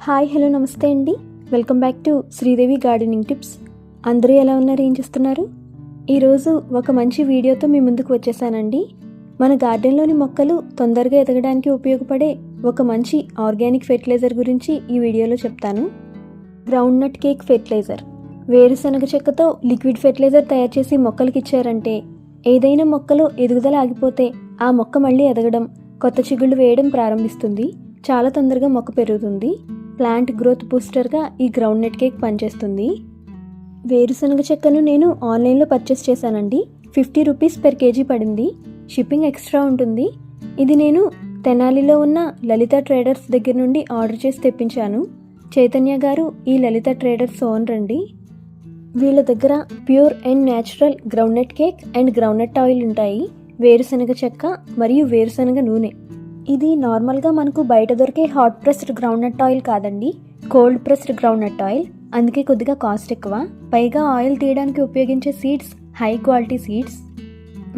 Hi hello నమస్తే అండి. Welcome back to Sridevi gardening tips. అందరూ ఎలా ఉన్నారు, ఏం చేస్తున్నారు? ఈరోజు ఒక మంచి వీడియోతో మీ ముందుకు వచ్చేసానండి. మన గార్డెన్లోని మొక్కలు తొందరగా ఎదగడానికి ఉపయోగపడే ఒక మంచి ఆర్గానిక్ ఫెర్టిలైజర్ గురించి ఈ వీడియోలో చెప్తాను. Ground nut cake fertiliser. వేరుశనగ చెక్కతో లిక్విడ్ ఫెర్టిలైజర్ తయారు చేసి మొక్కలకి ఇచ్చారంటే ఏదైనా మొక్కలో ఎదుగుదల ఆగిపోతే ఆ మొక్క మళ్ళీ ఎదగడం, కొత్త చిగుళ్ళు వేయడం ప్రారంభిస్తుంది. చాలా తొందరగా మొక్క పెరుగుతుంది. ప్లాంట్ గ్రోత్ బూస్టర్గా ఈ గ్రౌండ్ నట్ కేక్ పనిచేస్తుంది. వేరుశనగ చెక్కను నేను ఆన్లైన్లో పర్చేస్ చేశానండి. 50 రూపీస్ per kg పడింది. షిప్పింగ్ ఎక్స్ట్రా ఉంటుంది. ఇది నేను తెనాలిలో ఉన్న లలిత ట్రేడర్స్ దగ్గర నుండి ఆర్డర్ చేసి తెప్పించాను. చైతన్య గారు ఈ లలిత ట్రేడర్స్ ఓనర్ అండి. వీళ్ళ దగ్గర pure and natural ground nut cake and ground nut oil ఉంటాయి. వేరుశనగ చెక్క మరియు వేరుశనగ నూనె. ఇది నార్మల్గా మనకు బయట దొరికే hot pressed ground nut oil కాదండి, cold pressed ground nut oil. అందుకే కొద్దిగా కాస్ట్ ఎక్కువ. పైగా ఆయిల్ తీయడానికి ఉపయోగించే సీడ్స్ హై క్వాలిటీ సీడ్స్.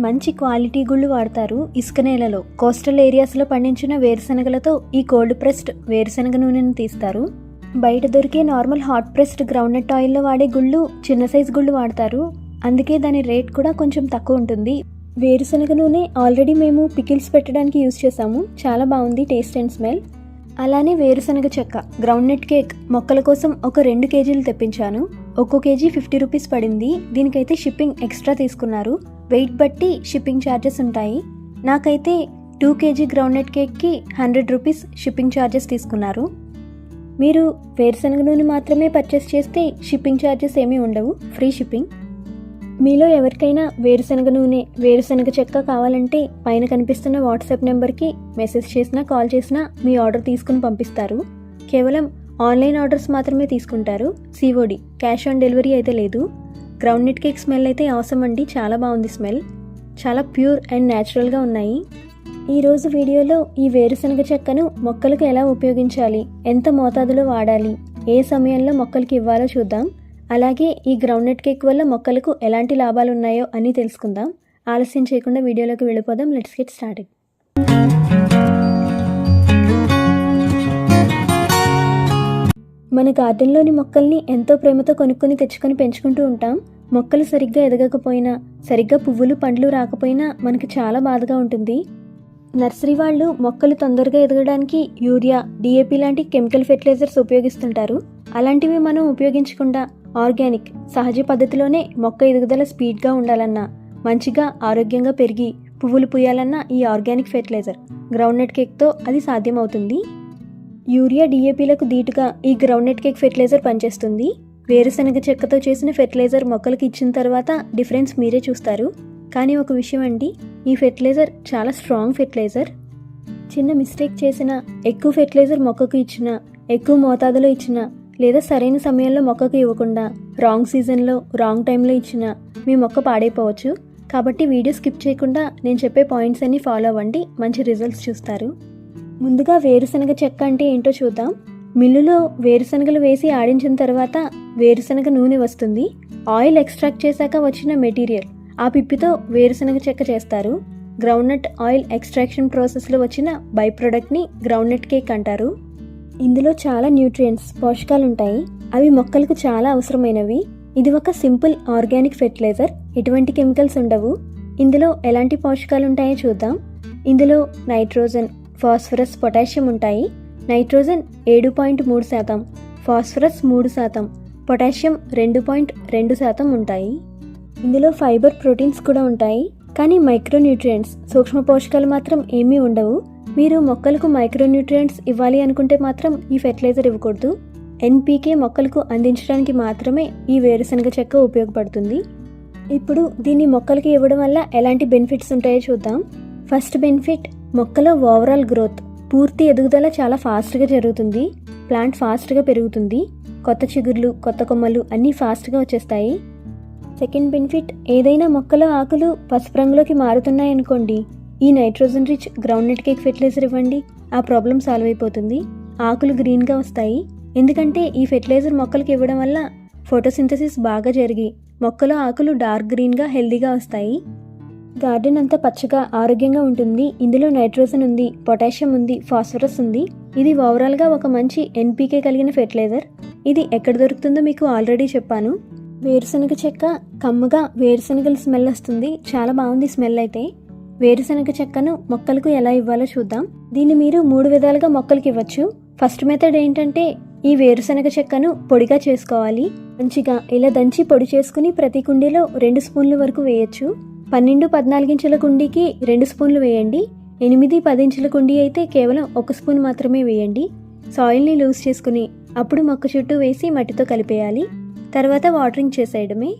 మంచి క్వాలిటీ గుళ్ళు వాడతారు. ఇసుక నేలలో కోస్టల్ ఏరియాస్లో పండించిన వేరుశనగలతో ఈ కోల్డ్ ప్రెస్డ్ వేరుశనగ నూనెను తీస్తారు. బయట దొరికే normal hot pressed ground nut ఆయిల్లో వాడే గుళ్ళు చిన్న సైజ్ గుళ్ళు వాడతారు. అందుకే దాని రేట్ కూడా కొంచెం తక్కువ ఉంటుంది. వేరుశనగ నూనె ఆల్రెడీ మేము పికిల్స్ పెట్టడానికి యూజ్ చేసాము. చాలా బాగుంది టేస్ట్ అండ్ స్మెల్. అలానే వేరుశనగ చెక్క గ్రౌండ్ నట్ కేక్ మొక్కల కోసం ఒక 2 kg తెప్పించాను. ఒక్కో కేజీ 50 రూపీస్ పడింది. దీనికైతే షిప్పింగ్ ఎక్స్ట్రా తీసుకున్నారు. వెయిట్ బట్టి షిప్పింగ్ ఛార్జెస్ ఉంటాయి. నాకైతే 2 kg గ్రౌండ్ నట్ కేక్కి 100 రూపీస్ షిప్పింగ్ ఛార్జెస్ తీసుకున్నారు. మీరు వేరుశనగ నూనె మాత్రమే పర్చేస్ చేస్తే షిప్పింగ్ ఛార్జెస్ ఏమీ ఉండవు, ఫ్రీ షిప్పింగ్. మీలో ఎవరికైనా వేరుశనగ నూనె, వేరుశనగ చెక్క కావాలంటే పైన కనిపిస్తున్న వాట్సాప్ నెంబర్కి మెసేజ్ చేసినా కాల్ చేసినా మీ ఆర్డర్ తీసుకుని పంపిస్తారు. కేవలం ఆన్లైన్ ఆర్డర్స్ మాత్రమే తీసుకుంటారు. COD, క్యాష్ ఆన్ డెలివరీ అయితే లేదు. గ్రౌండ్ నట్ కేక్ స్మెల్ అయితే అవసరం అండి, చాలా బాగుంది స్మెల్. చాలా ప్యూర్ అండ్ న్యాచురల్గా ఉన్నాయి. ఈరోజు వీడియోలో ఈ వేరుశనగ చెక్కను మొక్కలకు ఎలా ఉపయోగించాలి, ఎంత మోతాదులో వాడాలి, ఏ సమయంలో మొక్కలకి ఇవ్వాలో చూద్దాం. అలాగే ఈ గ్రౌండ్ నట్ కేక్ వల్ల మొక్కలకు ఎలాంటి లాభాలు ఉన్నాయో అని తెలుసుకుందాం. ఆలస్యం చేయకుండా వీడియోలోకి వెళ్ళిపోదాం. Let's get started. మన గార్డెన్లోని మొక్కల్ని ఎంతో ప్రేమతో కొనుక్కొని తెచ్చుకొని పెంచుకుంటూ ఉంటాం. మొక్కలు సరిగ్గా ఎదగకపోయినా, సరిగ్గా పువ్వులు పండ్లు రాకపోయినా మనకి చాలా బాధగా ఉంటుంది. నర్సరీ వాళ్ళు మొక్కలు తొందరగా ఎదగడానికి యూరియా, DAP లాంటి కెమికల్ ఫెర్టిలైజర్స్ ఉపయోగిస్తుంటారు. అలాంటివి మనం ఉపయోగించకుండా ఆర్గానిక్, సహజ పద్ధతిలోనే మొక్క ఎదుగుదల స్పీడ్గా ఉండాలన్నా, మంచిగా ఆరోగ్యంగా పెరిగి పువ్వులు పూయాలన్నా ఈ ఆర్గానిక్ ఫెర్టిలైజర్ గ్రౌండ్ నట్ కేక్తో అది సాధ్యమవుతుంది. యూరియా, DAPలకు ధీటుగా ఈ గ్రౌండ్ నట్ కేక్ ఫెర్టిలైజర్ పనిచేస్తుంది. వేరుశనగ చెక్కతో చేసిన ఫెర్టిలైజర్ మొక్కలకి ఇచ్చిన తర్వాత డిఫరెన్స్ మీరే చూస్తారు. కానీ ఒక విషయం అండి, ఈ ఫెర్టిలైజర్ చాలా స్ట్రాంగ్ ఫెర్టిలైజర్. చిన్న మిస్టేక్ చేసినా, ఎక్కువ ఫెర్టిలైజర్ మొక్కకు ఇచ్చినా, ఎక్కువ మోతాదులో ఇచ్చినా, లేదా సరైన సమయంలో మొక్కకు ఇవ్వకుండా రాంగ్ సీజన్లో రాంగ్ టైంలో ఇచ్చినా మీ మొక్క పాడైపోవచ్చు. కాబట్టి వీడియో స్కిప్ చేయకుండా నేను చెప్పే పాయింట్స్ అన్ని ఫాలో అవ్వండి, మంచి రిజల్ట్స్ చూస్తారు. ముందుగా వేరుశనగ చెక్క అంటే ఏంటో చూద్దాం. మిల్లులో వేరుశనగలు వేసి ఆడించిన తర్వాత వేరుశనగ నూనె వస్తుంది. ఆయిల్ ఎక్స్ట్రాక్ట్ చేశాక వచ్చిన మెటీరియల్, ఆ పిప్పితో వేరుశనగ చెక్క చేస్తారు. గ్రౌండ్ నట్ ఆయిల్ ఎక్స్ట్రాక్షన్ ప్రాసెస్లో వచ్చిన బై ప్రోడక్ట్ని గ్రౌండ్ నట్ కేక్ అంటారు. ఇందులో చాలా న్యూట్రియంట్స్, పోషకాలు ఉంటాయి. అవి మొక్కలకు చాలా అవసరమైనవి. ఇది ఒక సింపుల్ ఆర్గానిక్ ఫెర్టిలైజర్. ఎటువంటి కెమికల్స్ ఉండవు. ఇందులో ఎలాంటి పోషకాలు ఉంటాయో చూద్దాం. ఇందులో నైట్రోజన్, ఫాస్ఫరస్, పొటాషియం ఉంటాయి. నైట్రోజన్ 7.3%, ఫాస్ఫరస్ 3%, పొటాషియం 2.2% ఉంటాయి. ఇందులో ఫైబర్, ప్రోటీన్స్ కూడా ఉంటాయి. కానీ మైక్రోన్యూట్రియంట్స్, సూక్ష్మ పోషకాలు మాత్రం ఏమీ ఉండవు. మీరు మొక్కలకు మైక్రోన్యూట్రియంట్స్ ఇవ్వాలి అనుకుంటే మాత్రం ఈ ఫెర్టిలైజర్ ఇవ్వకూడదు. NPK మొక్కలకు అందించడానికి మాత్రమే ఈ వేరుశనగ చెక్క ఉపయోగపడుతుంది. ఇప్పుడు దీన్ని మొక్కలకి ఇవ్వడం వల్ల ఎలాంటి బెనిఫిట్స్ ఉంటాయో చూద్దాం. ఫస్ట్ బెనిఫిట్, మొక్కలో ఓవరాల్ గ్రోత్, పూర్తి ఎదుగుదల చాలా ఫాస్ట్గా జరుగుతుంది. ప్లాంట్ ఫాస్ట్గా పెరుగుతుంది. కొత్త చిగుర్లు, కొత్త కొమ్మలు అన్నీ ఫాస్ట్గా వచ్చేస్తాయి. సెకండ్ బెనిఫిట్, ఏదైనా మొక్కలో ఆకులు పసుపు రంగులోకి మారుతున్నాయనుకోండి, ఈ nitrogen rich ground nut cake fertiliser ఇవ్వండి, ఆ ప్రాబ్లం సాల్వ్ అయిపోతుంది. ఆకులు గ్రీన్గా వస్తాయి. ఎందుకంటే ఈ ఫెర్టిలైజర్ మొక్కలకి ఇవ్వడం వల్ల ఫోటోసింథసిస్ బాగా జరిగి మొక్కలో ఆకులు డార్క్ గ్రీన్గా హెల్దీగా వస్తాయి. గార్డెన్ అంతా పచ్చగా ఆరోగ్యంగా ఉంటుంది. ఇందులో నైట్రోజన్ ఉంది, పొటాషియం ఉంది, ఫాస్ఫరస్ ఉంది. ఇది ఓవరాల్గా ఒక మంచి ఎన్పీకే కలిగిన ఫెర్టిలైజర్. ఇది ఎక్కడ దొరుకుతుందో మీకు ఆల్రెడీ చెప్పాను. వేరుశనగ చెక్క కమ్మగా వేరుశనగల స్మెల్ వస్తుంది. చాలా బాగుంది స్మెల్ అయితే. వేరుశనగ చెక్కను మొక్కలకు ఎలా ఇవ్వాలో చూద్దాం. దీన్ని మీరు 3 విధాలుగా మొక్కలకి ఇవ్వచ్చు. ఫస్ట్ మెథడ్ ఏంటంటే ఈ వేరుశనగ చెక్కను పొడిగా చేసుకోవాలి. మంచిగా ఇలా దంచి పొడి చేసుకుని ప్రతి కుండీలో 2 స్పూన్ల వరకు వేయచ్చు. 12-14 ఇంచుల కుండీకి 2 స్పూన్లు వేయండి. 8-10 ఇంచుల కుండీ అయితే కేవలం 1 స్పూన్ మాత్రమే వేయండి. సాయిల్ని లూజ్ చేసుకుని అప్పుడు మొక్క చుట్టూ వేసి మట్టితో కలిపేయాలి. తర్వాత వాటరింగ్ చేసేయడమే.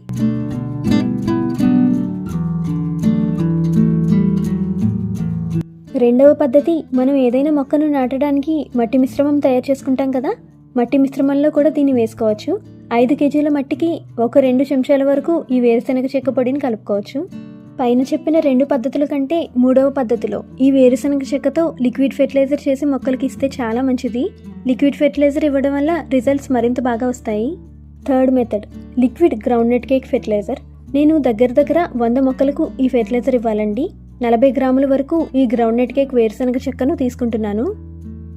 రెండవ పద్ధతి, మనం ఏదైనా మొక్కను నాటడానికి మట్టి మిశ్రమం తయారు చేసుకుంటాం కదా, మట్టి మిశ్రమంలో కూడా దీన్ని వేసుకోవచ్చు. 5 కేజీల మట్టికి 1-2 చెంచాల వరకు ఈ వేరుశనగ చెక్క పొడిని కలుపుకోవచ్చు. పైన చెప్పిన 2 పద్ధతుల కంటే 3వ పద్ధతిలో ఈ వేరుశనగ చెక్కతో లిక్విడ్ ఫెర్టిలైజర్ చేసి మొక్కలకి ఇస్తే చాలా మంచిది. లిక్విడ్ ఫెర్టిలైజర్ ఇవ్వడం వల్ల రిజల్ట్స్ మరింత బాగా వస్తాయి. Third method, liquid groundnut cake fertiliser. నేను దగ్గర 100 మొక్కలకు ఈ ఫెర్టిలైజర్ ఇవ్వాలండి. 40 గ్రాముల వరకు ఈ గ్రౌండ్నట్ కేక్ వేరుశనగ చెక్కను తీసుకుంటున్నాను.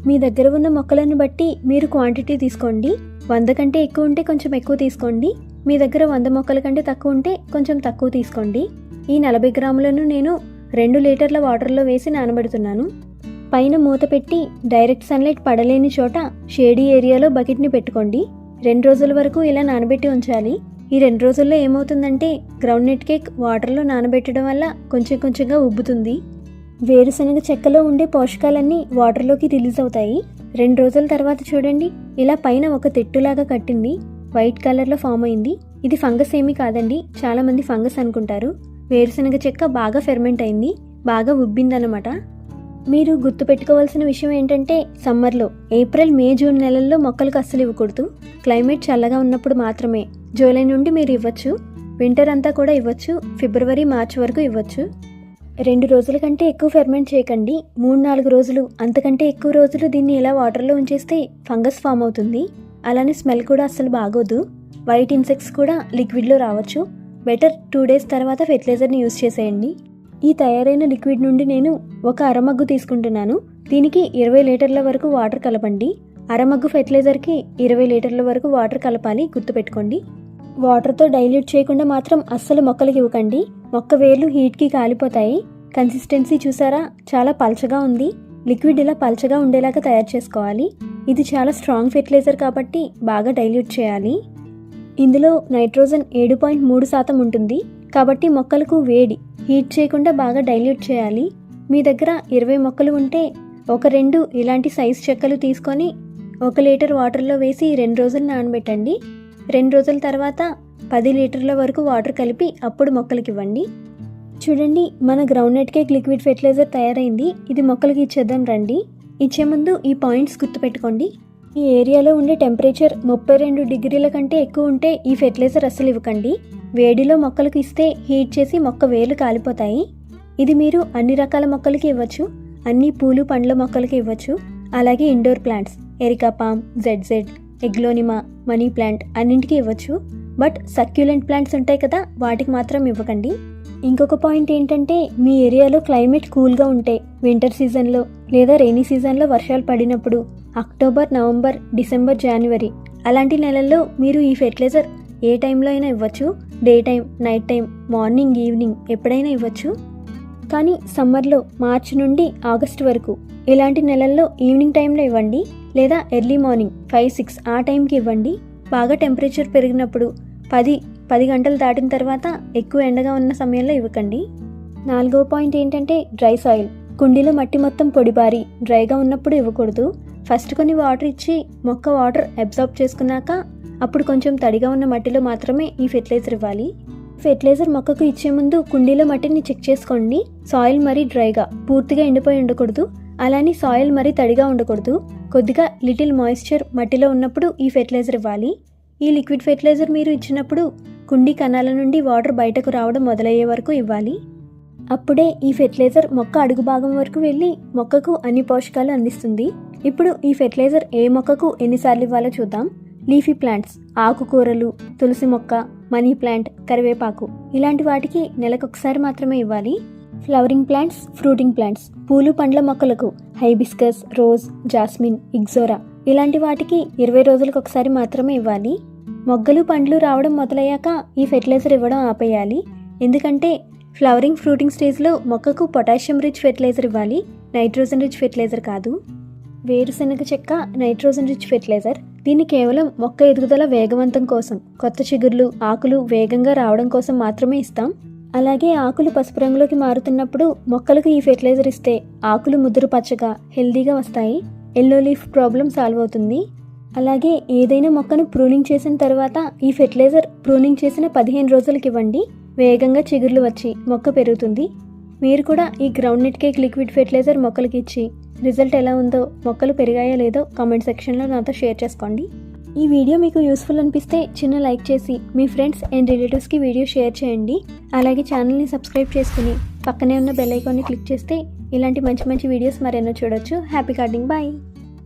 మీ దగ్గర ఉన్న మొక్కలను బట్టి మీరు క్వాంటిటీ తీసుకోండి. 100 కంటే ఎక్కువ ఉంటే కొంచెం ఎక్కువ తీసుకోండి. మీ దగ్గర 100 మొక్కల కంటే తక్కువ ఉంటే కొంచెం తక్కువ తీసుకోండి. ఈ 40 గ్రాములను నేను 2 లీటర్ల వాటర్లో వేసి నానబెడుతున్నాను. పైన మూత పెట్టి డైరెక్ట్ సన్లైట్ పడలేని చోట షేడీ ఏరియాలో బకెట్ని పెట్టుకోండి. 2 రోజుల వరకు ఇలా నానబెట్టి ఉంచాలి. ఈ 2 రోజుల్లో ఏమవుతుందంటే గ్రౌండ్నట్ కేక్ వాటర్లో నానబెట్టడం వల్ల కొంచెంగా ఉబ్బుతుంది. వేరుశనగ చెక్కలో ఉండే పోషకాలన్నీ వాటర్లోకి రిలీజ్ అవుతాయి. 2 రోజుల తర్వాత చూడండి, ఇలా పైన ఒక తెట్టులాగా కట్టింది. వైట్ కలర్లో ఫామ్ అయింది. ఇది ఫంగస్ ఏమీ కాదండి. చాలామంది ఫంగస్ అనుకుంటారు. వేరుశనగ చెక్క బాగా ఫెర్మెంట్ అయింది, బాగా ఉబ్బిందన్నమాట. మీరు గుర్తుపెట్టుకోవాల్సిన విషయం ఏంటంటే సమ్మర్లో ఏప్రిల్, మే, జూన్ నెలల్లో మొక్కలకు అస్సలు ఇవ్వకూడదు. క్లైమేట్ చల్లగా ఉన్నప్పుడు మాత్రమే. జూలై నుండి మీరు ఇవ్వచ్చు. వింటర్ అంతా కూడా ఇవ్వచ్చు. ఫిబ్రవరి, మార్చి వరకు ఇవ్వచ్చు. 2 రోజుల కంటే ఎక్కువ ఫెర్మెంట్ చేయకండి. 3-4 రోజులు, అంతకంటే ఎక్కువ రోజులు దీన్ని ఇలా వాటర్లో ఉంచేస్తే ఫంగస్ ఫామ్ అవుతుంది. అలానే స్మెల్ కూడా అస్సలు బాగోదు. వైట్ ఇన్సెక్ట్స్ కూడా లిక్విడ్లో రావచ్చు. బెటర్ 2 డేస్ తర్వాత ఫెర్టిలైజర్ని యూజ్ చేసేయండి. ఈ తయారైన లిక్విడ్ నుండి నేను ఒక అరమగ్గు తీసుకుంటున్నాను. దీనికి 20 లీటర్ల వరకు వాటర్ కలపండి. అరమగ్గు ఫెర్టిలైజర్కి 20 లీటర్ల వరకు వాటర్ కలపాలి, గుర్తుపెట్టుకోండి. వాటర్తో డైల్యూట్ చేయకుండా మాత్రం అస్సలు మొక్కలకి ఇవ్వకండి. మొక్క వేర్లు హీట్కి కాలిపోతాయి. కన్సిస్టెన్సీ చూసారా, చాలా పల్చగా ఉంది. లిక్విడ్ ఇలా పల్చగా ఉండేలాగా తయారు చేసుకోవాలి. ఇది చాలా స్ట్రాంగ్ ఫెర్టిలైజర్ కాబట్టి బాగా డైల్యూట్ చేయాలి. ఇందులో నైట్రోజన్ 7.3% ఉంటుంది కాబట్టి మొక్కలకు వేడి హీట్ చేయకుండా బాగా డైల్యూట్ చేయాలి. మీ దగ్గర 20 మొక్కలు ఉంటే 1-2 ఇలాంటి సైజ్ చెక్కలు తీసుకొని 1 లీటర్ వాటర్లో వేసి 2 రోజులు నానబెట్టండి. 2 రోజుల తర్వాత 10 లీటర్ల వరకు వాటర్ కలిపి అప్పుడు మొక్కలకి ఇవ్వండి. చూడండి, మన గ్రౌండ్నట్ కేక్ లిక్విడ్ ఫెర్టిలైజర్ తయారైంది. ఇది మొక్కలకి ఇచ్చేద్దాం రండి. ఇచ్చే ముందు ఈ పాయింట్స్ గుర్తుపెట్టుకోండి. ఈ ఏరియాలో ఉండే టెంపరేచర్ 32 డిగ్రీల కంటే ఎక్కువ ఉంటే ఈ ఫెర్టిలైజర్ అస్సలు ఇవ్వకండి. వేడిలో మొక్కలకు ఇస్తే హీట్ చేసి మొక్క వేర్లు కాలిపోతాయి. ఇది మీరు అన్ని రకాల మొక్కలకి ఇవ్వచ్చు. అన్ని పూలు పండ్ల మొక్కలకి ఇవ్వచ్చు. అలాగే indoor plants, areca palm, Z, aglaonema, money plant అన్నింటికి ఇవ్వచ్చు. బట్ సక్యులెంట్ ప్లాంట్స్ ఉంటాయి కదా, వాటికి మాత్రం ఇవ్వకండి. ఇంకొక పాయింట్ ఏంటంటే మీ ఏరియాలో క్లైమేట్ కూల్గా ఉంటే వింటర్ సీజన్లో లేదా రెయినీ సీజన్లో వర్షాలు పడినప్పుడు అక్టోబర్, నవంబర్, డిసెంబర్, జనవరి అలాంటి నెలల్లో మీరు ఈ ఫెర్టిలైజర్ ఏ టైంలో అయినా ఇవ్వచ్చు. Day time, night time, morning, evening ఎప్పుడైనా ఇవ్వచ్చు. కానీ సమ్మర్లో మార్చి నుండి ఆగస్ట్ వరకు ఇలాంటి నెలల్లో ఈవినింగ్ టైంలో ఇవ్వండి, లేదా ఎర్లీ మార్నింగ్ 5-6 ఆ టైంకి ఇవ్వండి. బాగా టెంపరేచర్ పెరిగినప్పుడు 10 గంటలు దాటిన తర్వాత ఎక్కువ ఎండగా ఉన్న సమయంలో ఇవ్వకండి. 4వ పాయింట్ ఏంటంటే డ్రై సాయిల్. కుండీలో మట్టి మొత్తం పొడిబారి డ్రైగా ఉన్నప్పుడు ఇవ్వకూడదు. ఫస్ట్ కొన్ని వాటర్ ఇచ్చి మొక్క వాటర్ అబ్జార్బ్ చేసుకున్నాక అప్పుడు కొంచెం తడిగా ఉన్న మట్టిలో మాత్రమే ఈ ఫెర్టిలైజర్ ఇవ్వాలి. ఫెర్టిలైజర్ మొక్కకు ఇచ్చే ముందు కుండీలో మట్టిని చెక్ చేసుకోండి. సాయిల్ మరీ డ్రైగా, పూర్తిగా ఎండిపోయి ఉండకూడదు. అలానే సాయిల్ మరీ తడిగా ఉండకూడదు. కొద్దిగా లిటిల్ మాయిశ్చర్ మట్టిలో ఉన్నప్పుడు ఈ ఫెర్టిలైజర్ ఇవ్వాలి. ఈ లిక్విడ్ ఫెర్టిలైజర్ మీరు ఇచ్చినప్పుడు కుండీ కణాల నుండి వాటర్ బయటకు రావడం మొదలయ్యే వరకు ఇవ్వాలి. అప్పుడే ఈ ఫెర్టిలైజర్ మొక్క అడుగు భాగం వరకు వెళ్ళి మొక్కకు అన్ని పోషకాలు అందిస్తుంది. ఇప్పుడు ఈ ఫెర్టిలైజర్ ఏ మొక్కకు ఎన్నిసార్లు ఇవ్వాలో చూద్దాం. లీఫీ ప్లాంట్స్, ఆకుకూరలు, తులసి మొక్క, మనీ ప్లాంట్, కరివేపాకు ఇలాంటి వాటికి నెలకొకసారి మాత్రమే ఇవ్వాలి. ఫ్లవరింగ్ ప్లాంట్స్, ఫ్రూటింగ్ ప్లాంట్స్, పూలు పండ్ల మొక్కలకు హైబిస్కస్, రోజ్, జాస్మిన్, ఇగ్జోరా ఇలాంటి వాటికి 20 రోజులకు ఒకసారి మాత్రమే ఇవ్వాలి. మొగ్గలు పండ్లు రావడం మొదలయ్యాక ఈ ఫెర్టిలైజర్ ఇవ్వడం ఆపేయాలి. ఎందుకంటే ఫ్లవరింగ్ ఫ్రూటింగ్ స్టేజ్లో మొక్కకు పొటాషియం రిచ్ ఫెర్టిలైజర్ ఇవ్వాలి, నైట్రోజన్ రిచ్ ఫెర్టిలైజర్ కాదు. వేరుశనగ చెక్క నైట్రోజన్ రిచ్ ఫెర్టిలైజర్. దీన్ని కేవలం మొక్క ఎదుగుదల వేగవంతం కోసం, కొత్త చిగుర్లు, ఆకులు వేగంగా రావడం కోసం మాత్రమే ఇస్తాం. అలాగే ఆకులు పసుపు రంగులోకి మారుతున్నప్పుడు మొక్కలకు ఈ ఫెర్టిలైజర్ ఇస్తే ఆకులు ముదురు పచ్చగా హెల్దీగా వస్తాయి. ఎల్లో లీఫ్ ప్రాబ్లం సాల్వ్ అవుతుంది. అలాగే ఏదైనా మొక్కను ప్రూనింగ్ చేసిన తర్వాత ఈ ఫెర్టిలైజర్ ప్రూనింగ్ చేసిన 15 రోజులకి ఇవ్వండి. వేగంగా చిగుర్లు వచ్చి మొక్క పెరుగుతుంది. మీరు కూడా ఈ ground nut cake liquid fertiliser మొక్కలకి ఇచ్చి రిజల్ట్ ఎలా ఉందో, మొక్కలు పెరిగాయో లేదో కామెంట్ సెక్షన్లో నాతో షేర్ చేసుకోండి. ఈ వీడియో మీకు యూస్ఫుల్ అనిపిస్తే చిన్న లైక్ చేసి మీ ఫ్రెండ్స్ అండ్ రిలేటివ్స్కి వీడియో షేర్ చేయండి. అలాగే ఛానల్ని సబ్స్క్రైబ్ చేసుకుని పక్కనే ఉన్న బెల్ ఐకాన్ని క్లిక్ చేస్తే ఇలాంటి మంచి మంచి వీడియోస్ మరెన్నో చూడొచ్చు. Happy gardening. బాయ్.